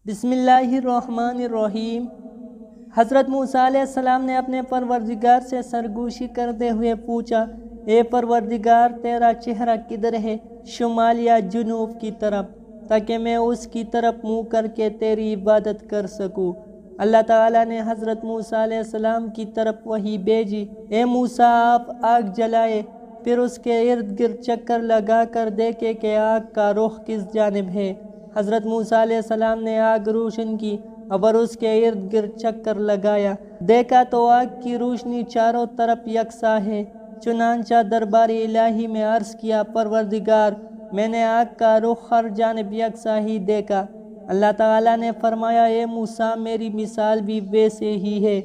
بسم اللہ الرحمن الرحیم۔ حضرت موسیٰ علیہ السلام نے اپنے پروردگار سے سرگوشی کرتے ہوئے پوچھا، اے پروردگار تیرا چہرہ کدھر ہے، شمال یا جنوب کی طرف، تاکہ میں اس کی طرف منہ کر کے تیری عبادت کر سکوں۔ اللہ تعالیٰ نے حضرت موسیٰ علیہ السلام کی طرف وحی بھیجی، اے موسیٰ آپ آگ جلائے، پھر اس کے ارد گرد چکر لگا کر دیکھے کہ آگ کا رخ کس جانب ہے۔ حضرت موسیٰ علیہ السلام نے آگ روشن کی اور اس کے ارد گرد چکر لگایا، دیکھا تو آگ کی روشنی چاروں طرف یکساں ہے۔ چنانچہ دربار الہی میں عرض کیا، پروردگار میں نے آگ کا رخ ہر جانب یکساں ہی دیکھا۔ اللہ تعالیٰ نے فرمایا، اے موسیٰ میری مثال بھی ویسے ہی ہے۔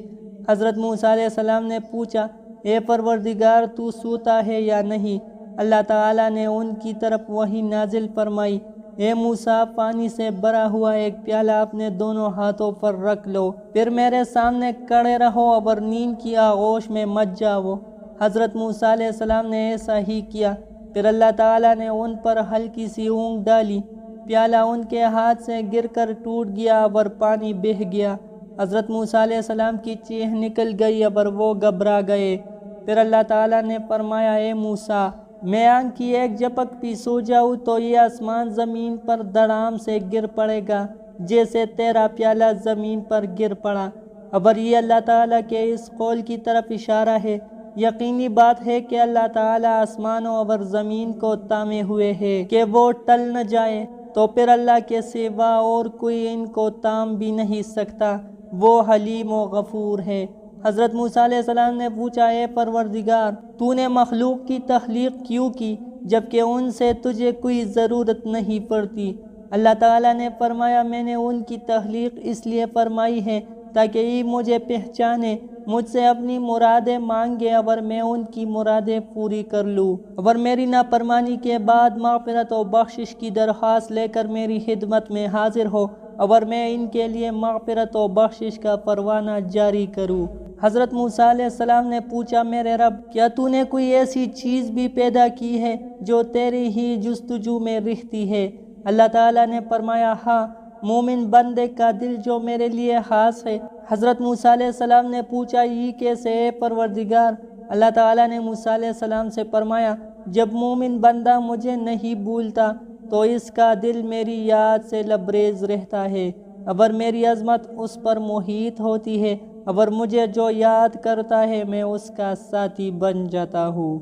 حضرت موسیٰ علیہ السلام نے پوچھا، اے پروردگار تو سوتا ہے یا نہیں؟ اللہ تعالیٰ نے ان کی طرف وحی نازل فرمائی، اے موسیٰ پانی سے بھرا ہوا ایک پیالہ اپنے دونوں ہاتھوں پر رکھ لو، پھر میرے سامنے کھڑے رہو اور نیند کی آغوش میں مت جاؤ۔ حضرت موسیٰ علیہ السلام نے ایسا ہی کیا، پھر اللہ تعالیٰ نے ان پر ہلکی سی اونگ ڈالی، پیالہ ان کے ہاتھ سے گر کر ٹوٹ گیا اور پانی بہہ گیا۔ حضرت موسیٰ علیہ السلام کی چیخ نکل گئی اور وہ گھبرا گئے۔ پھر اللہ تعالیٰ نے فرمایا، اے موسیٰ میں آنکھ کی ایک جھپک بھی سو جاؤں تو یہ آسمان زمین پر دھڑام سے گر پڑے گا، جیسے تیرا پیالہ زمین پر گر پڑا۔ اور یہ اللہ تعالیٰ کے اس قول کی طرف اشارہ ہے۔ یقینی بات ہے کہ اللہ تعالیٰ آسمانوں اور زمین کو تھامے ہوئے ہے کہ وہ ٹل نہ جائے، تو پھر اللہ کے سوا اور کوئی ان کو تھام بھی نہیں سکتا، وہ حلیم و غفور ہے۔ حضرت موسیٰ علیہ السلام نے پوچھا، اے پروردگار تو نے مخلوق کی تخلیق کیوں کی جبکہ ان سے تجھے کوئی ضرورت نہیں پڑتی؟ اللہ تعالیٰ نے فرمایا، میں نے ان کی تخلیق اس لیے فرمائی ہے تاکہ یہ مجھے پہچانے، مجھ سے اپنی مرادیں مانگے اور میں ان کی مرادیں پوری کر لوں، اور میری نافرمانی کے بعد مغفرت و بخشش کی درخواست لے کر میری خدمت میں حاضر ہو اور میں ان کے لیے مغفرت و بخشش کا پروانہ جاری کروں۔ حضرت موسیٰ علیہ السلام نے پوچھا، میرے رب کیا تو نے کوئی ایسی چیز بھی پیدا کی ہے جو تیری ہی جستجو میں رہتی ہے؟ اللہ تعالیٰ نے فرمایا، ہاں، مومن بندے کا دل جو میرے لیے خاص ہے۔ حضرت موسیٰ علیہ السلام نے پوچھا، یہ کیسے اے پروردگار؟ اللہ تعالیٰ نے موسیٰ علیہ السلام سے فرمایا، جب مومن بندہ مجھے نہیں بھولتا تو اس کا دل میری یاد سے لبریز رہتا ہے، اور میری عظمت اس پر محیط ہوتی ہے، اور مجھے جو یاد کرتا ہے میں اس کا ساتھی بن جاتا ہوں۔